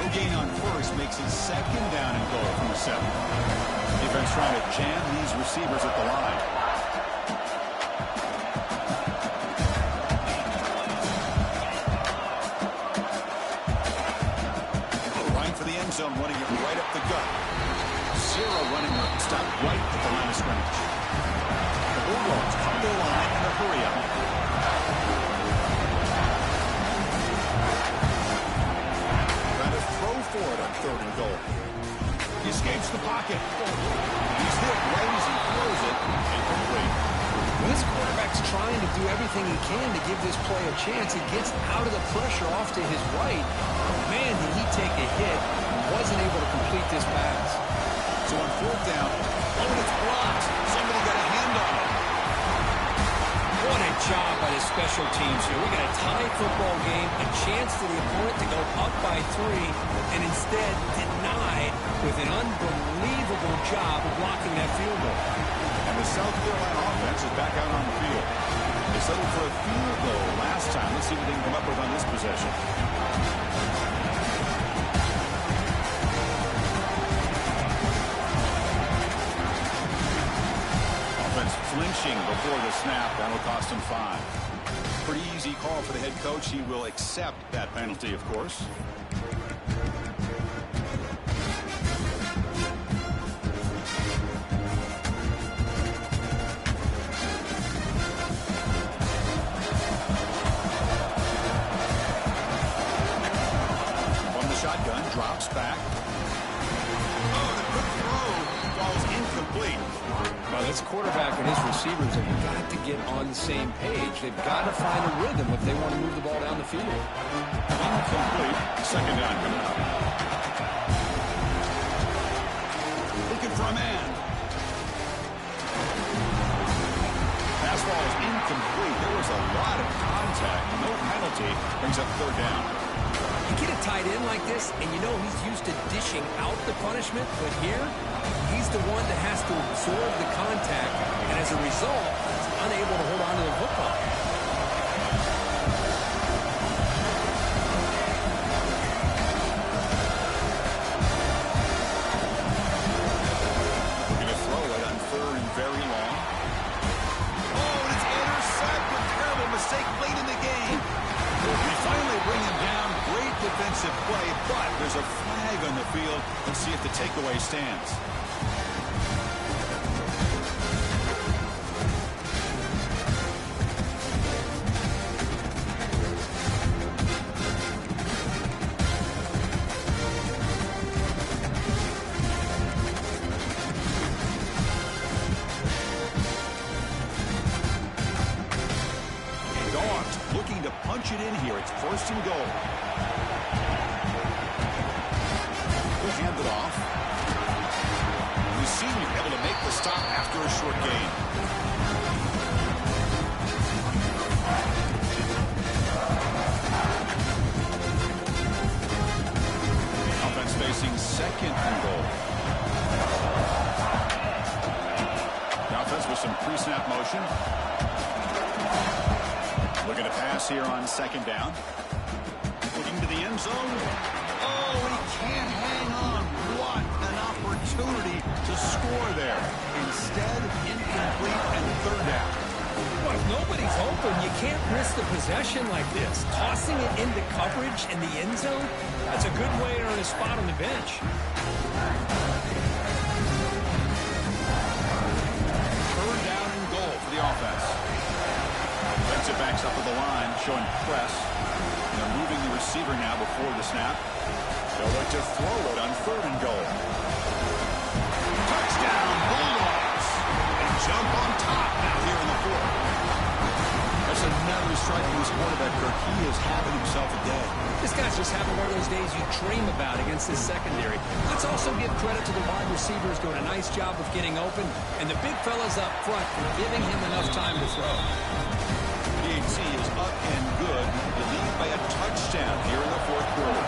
No gain on first makes it second down and goal from the 7. Defense trying to jam these receivers at the line. stop right at the line of scrimmage. The Bulldogs come to the line in a hurry-up. Trying to throw for it on 3rd and goal. He escapes the pocket. He's hit right as he throws it. Incomplete. When this quarterback's trying to do everything he can to give this play a chance, he gets out of the pressure off to his right. Man, did he take a hit. Wasn't able to complete this pass. So on 4th down, and it's blocked. Somebody got a hand on it. What a job by the special teams here. We got a tie football game, a chance for the opponent to go up by 3, and instead denied with an unbelievable job of blocking that field goal. And the South Carolina offense is back out on the field. They settled for a field goal last time. Let's see what they can come up with on this possession. Offense flinching before the snap. That'll cost him 5. Pretty easy call for the head coach. He will accept that penalty, of course. Shotgun drops back. Oh, the quick throw falls incomplete. Well, this quarterback and his receivers have got to get on the same page. They've got to find a rhythm if they want to move the ball down the field. Incomplete. 2nd down coming up. Looking for a man. Pass ball is incomplete. There was a lot of contact. No penalty. Brings up 3rd down. You get a tight end like this, and you know he's used to dishing out the punishment, but here, he's the one that has to absorb the contact, and as a result, he's unable to hold on to the football. Looking to throw it on 3rd and very long. Oh, and it's intercepted. Terrible mistake late in the game. We finally bring him down. Great defensive play, but there's a flag on the field. Let's see if the takeaway stands. Looking to punch it in here. It's 1st and goal. He'll hand it off. The senior able to make the stop after a short gain. Offense facing 2nd and goal. The offense with some pre-snap motion. Looking to pass here on 2nd down. Looking to the end zone. Oh, he can't hang on. What an opportunity to score there. Instead, incomplete and 3rd down. Well, if nobody's open, you can't risk the possession like this. Tossing it into coverage in the end zone, that's a good way to earn a spot on the bench. 3rd down and goal for the offense. Defensive backs up to the line, showing press. They're moving the receiver now before the snap. They'll look to throw it on 3rd and goal. Touchdown, Bulldogs. They jump on top now here in the 4th. That's another strike from this quarterback, Kirk. He is having himself a day. This guy's just having one of those days you dream about against this secondary. Let's also give credit to the wide receivers doing a nice job of getting open, and the big fellas up front for giving him enough time to throw. PAT is up and good. The lead by a touchdown here in the 4th quarter.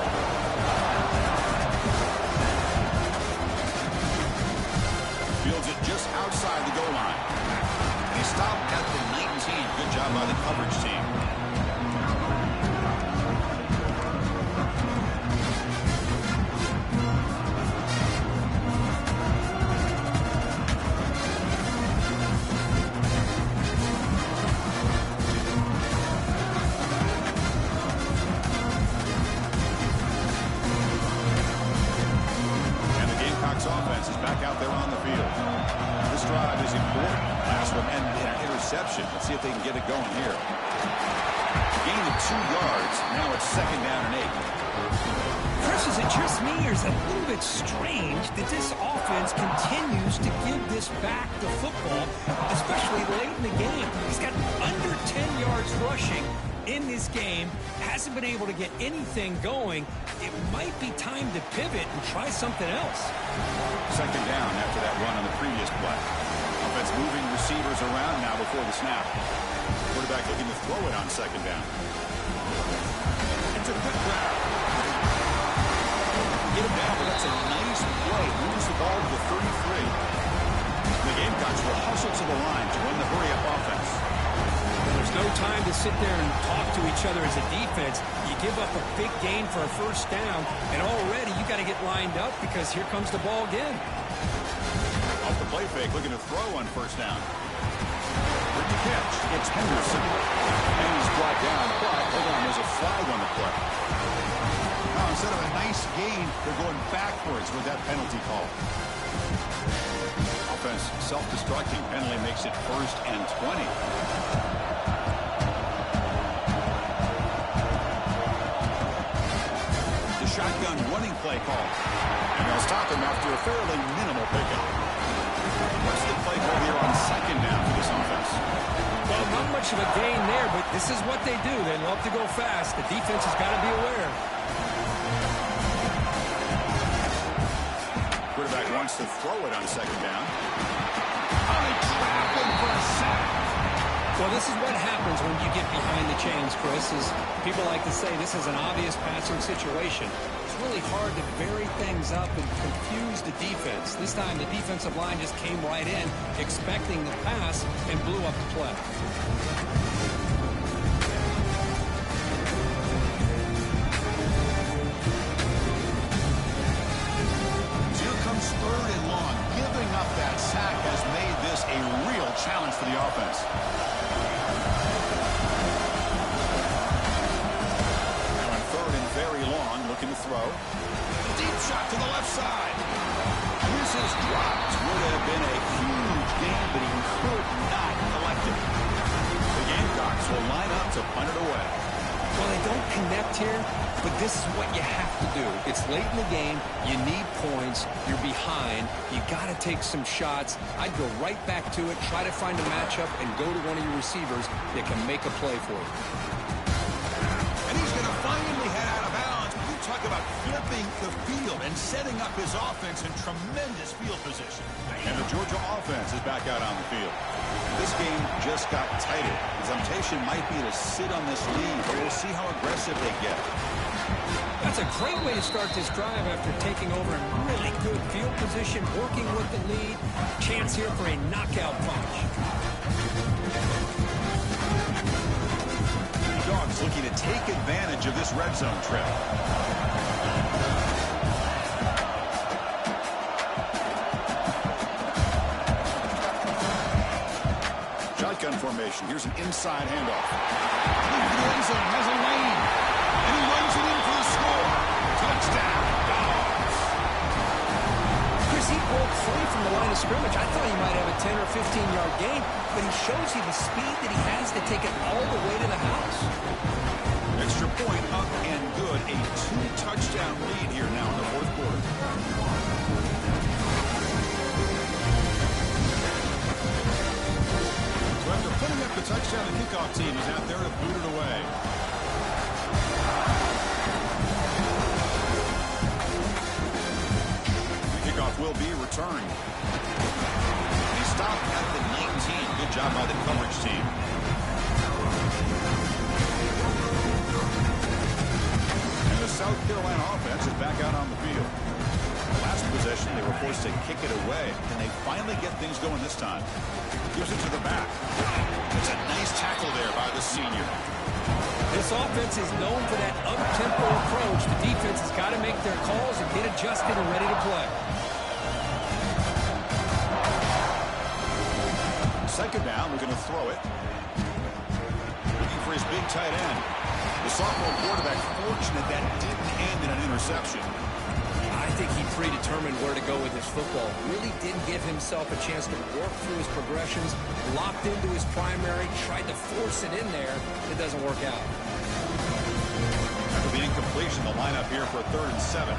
Fields it just outside the goal line. And he stopped at the 19. Good job by the coverage team. Giants offense is back out there on the field. This drive is important. Last one ended in an interception. Let's see if they can get it going here. Gain of 2 yards. Now it's 2nd down and 8. Chris, is it just me, or is it a little bit strange that this offense continues to give this back the football, especially late in the game? He's got under 10 yards rushing in this game, hasn't been able to get anything going. It might be time to pivot and try something else. 2nd down after that run on the previous play. Offense moving receivers around now before the snap. Quarterback looking to throw it on 2nd down. It's a good grab. Get him down, but that's a nice play. Moves the ball to the 33. The Gamecocks will hustle to the line to run the hurry-up offense. There's no time to sit there and talk to each other as a defense. You give up a big gain for a 1st down, and already you got to get lined up because here comes the ball again. Off the play fake, looking to throw on 1st down. With the catch, it's Henderson. And he's brought down, but hold on, there's a flag on the play. Now, instead of a nice gain, they're going backwards with that penalty call. Offense self-destructing. Penalty makes it 1st and 20. The shotgun running play call. And they'll stop him after a fairly minimal pickup. What's the play call here on 2nd down for this offense? Well, not much of a gain there, but this is what they do. They love to go fast. The defense has got to be aware. Quarterback wants to throw it on 2nd down. They trap him for a sack. Well, this is what happens when you get behind the chains, Chris. Is people like to say this is an obvious passing situation. It's really hard to vary things up and confuse the defense. This time the defensive line just came right in, expecting the pass, and blew up the play. Here comes 3rd and long. Giving up that sack has made this a real challenge for the offense. Very long, looking to throw. Deep shot to the left side. This is dropped. Would have been a huge gain, but he could not collect it. The Gamecocks will line up to punt it away. Well, they don't connect here, but this is what you have to do. It's late in the game. You need points. You're behind. You got to take some shots. I'd go right back to it, try to find a matchup, and go to one of your receivers that can make a play for you. And he's going to finally head out of bounds. You talk about flipping the field and setting up his offense in tremendous field position. And the Georgia offense is back out on the field. This game just got tighter. The temptation might be to sit on this lead, but we'll see how aggressive they get. That's a great way to start this drive after taking over in really good field position, working with the lead. Chance here for a knockout punch. Dogs looking to take advantage of this red zone trip. Shotgun formation. Here's an inside handoff. The end zone has a lane. And he runs it in for the score. Touchdown, Dogs. Chris, he broke free from the line of scrimmage. I thought he might have a 10 or 15-yard gain, but he shows you the speed that he has to take it all the way to the house. Extra point up and good. A 2-touchdown lead here now in the 4th quarter. So after putting up the touchdown, the kickoff team is out there to boot it away. The kickoff will be returned. He stopped at the 19. Good job by the coverage team. And the South Carolina offense is back out on the field. Last possession, they were forced to kick it away, and they finally get things going this time. Gives it to the back. It's a nice tackle there by the senior. This offense is known for that up-tempo approach. The defense has got to make their calls and get adjusted and ready to play. 2nd down, we're going to throw it. Looking for his big tight end. The sophomore quarterback fortunate that didn't end in an interception. think he predetermined where to go with his football. Really didn't give himself a chance to work through his progressions, locked into his primary, tried to force it in there. It doesn't work out. After the incompletion, the lineup here for 3rd and 7.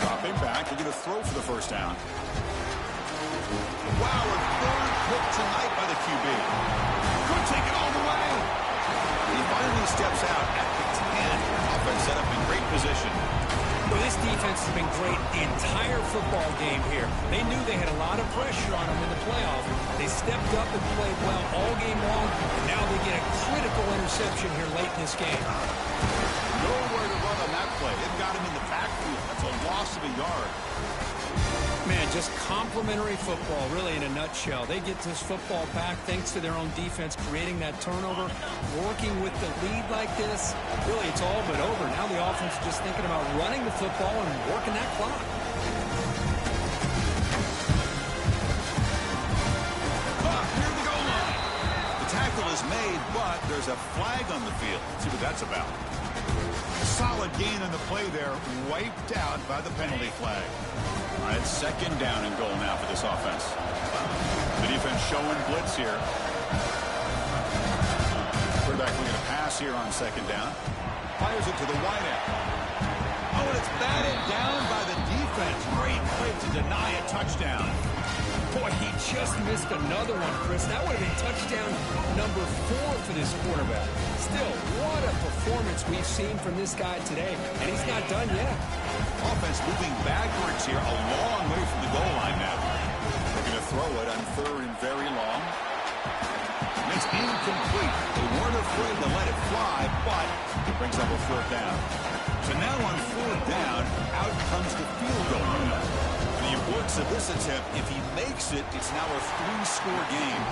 Dropping back, they're going to throw for the first down. Wow, a 3rd pick tonight by the QB. Could take it all the way. He finally steps out at the 10. Offense set up in great position. Well, this defense has been great the entire football game here. They knew they had a lot of pressure on them in the playoffs. They stepped up and played well all game long, and now they get a critical interception here late in this game. Nowhere to run on that play. It got him in the backfield. That's a loss of a yard. Man, just complimentary football, really, in a nutshell. They get this football back thanks to their own defense, creating that turnover, working with the lead like this. Really, it's all but over. Now the offense is just thinking about running the football and working that clock. Near the goal line. The tackle is made, but there's a flag on the field. Let's see what that's about. Solid gain in the play there, wiped out by the penalty flag. All right, 2nd down and goal now for this offense. The defense showing blitz here. Quarterback looking to pass here on 2nd down. Fires it to the wide end. Oh, and it's batted down by the defense. Great play to deny a touchdown. Boy, he just missed another one, Chris. That would have been touchdown number 4 for this quarterback. Still, what a performance we've seen from this guy today, and he's not done yet. Offense moving backwards here, a long way from the goal line now. They're going to throw it on 3rd and very long. And it's incomplete. They weren't afraid to let it fly, but it brings up a 4th down. So now on 4th down, out comes the field goal unit. The importance of this attempt, if he makes it, it's now a 3-score game.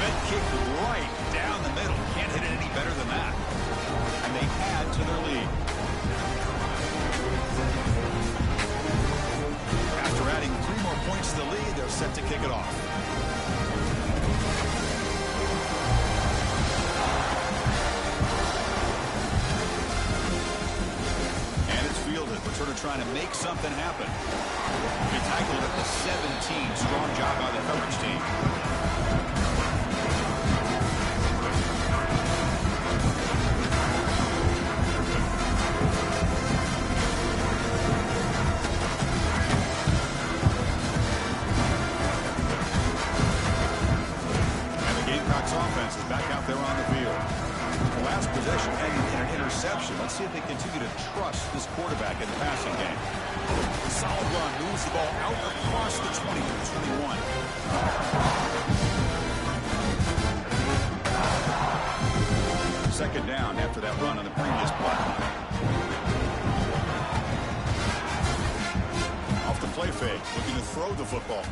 Red kick right down the middle. Can't hit it any better than that. And they add to their lead. After adding 3 more points to the lead, they're set to kick it off. Returner trying to make something happen. They tackled at the 17. Strong job by the coverage team. And the Gamecocks offense is back out there on the field. The last possession ended in an interception. Let's see if they continue to trust this quarterback in the passing game. Solid run, moves the ball out across the 20 to the 21. Second down after that run on the previous play. Off the play fake, looking to throw the football.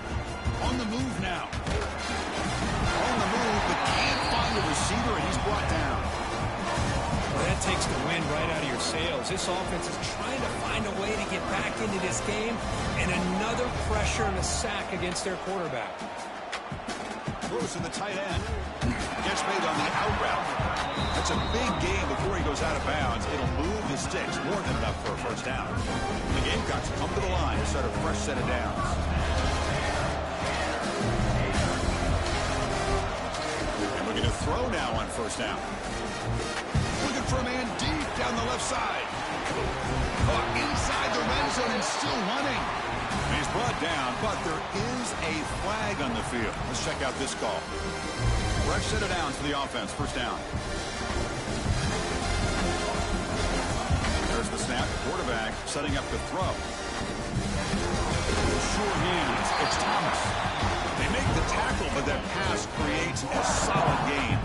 On the move now. On the move, but can't find a receiver, and he's brought down. Well, that takes the wind right out of your sails. This offense is trying to find a way to get back into this game, and another pressure and a sack against their quarterback. Throws to the tight end. Gets made on the out route. That's a big game before he goes out of bounds. It'll move the sticks, more than enough for a first down. The Gamecocks come to the line to start a fresh set of downs. And we're going to throw now on first down. Looking for a man deep down the left side. Inside the red zone and still running. And he's brought down, but there is a flag on the field. Let's check out this call. Fresh set of downs for the offense. First down. There's the snap. Quarterback setting up the throw. Sure hands. It's Thomas. They make the tackle, but that pass creates a solid gain.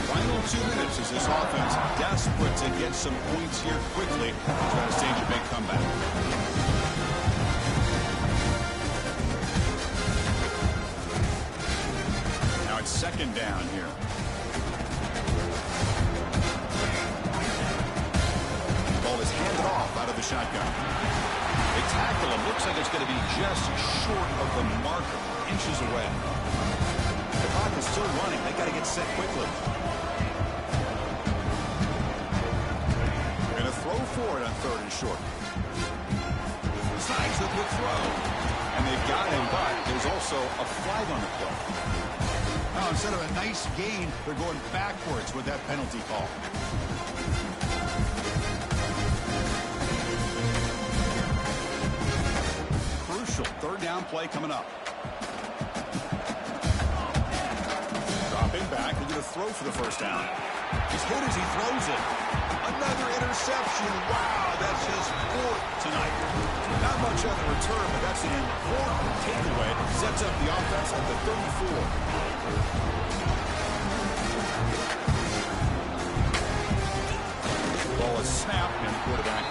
Final 2 minutes as this offense desperate to get some points here quickly to try to stage a big comeback. Now it's second down here. The ball is handed off out of the shotgun. They tackle him. Looks like it's going to be just short of the marker, inches away. The clock still running. They got to get set quickly. Going to throw for it on 3rd and short. Signs the quick throw. And they've got him, but there's also a flag on the play. Now, instead of a nice gain, they're going backwards with that penalty call. Crucial 3rd down play coming up. Dropping back, they're going to throw for the 1st down. He's hit as he throws it. Another interception. Wow, that's his 4th tonight. Not much on the return, but that's an important takeaway. Sets up the offense at the 34. Ball is snapped, and the quarterback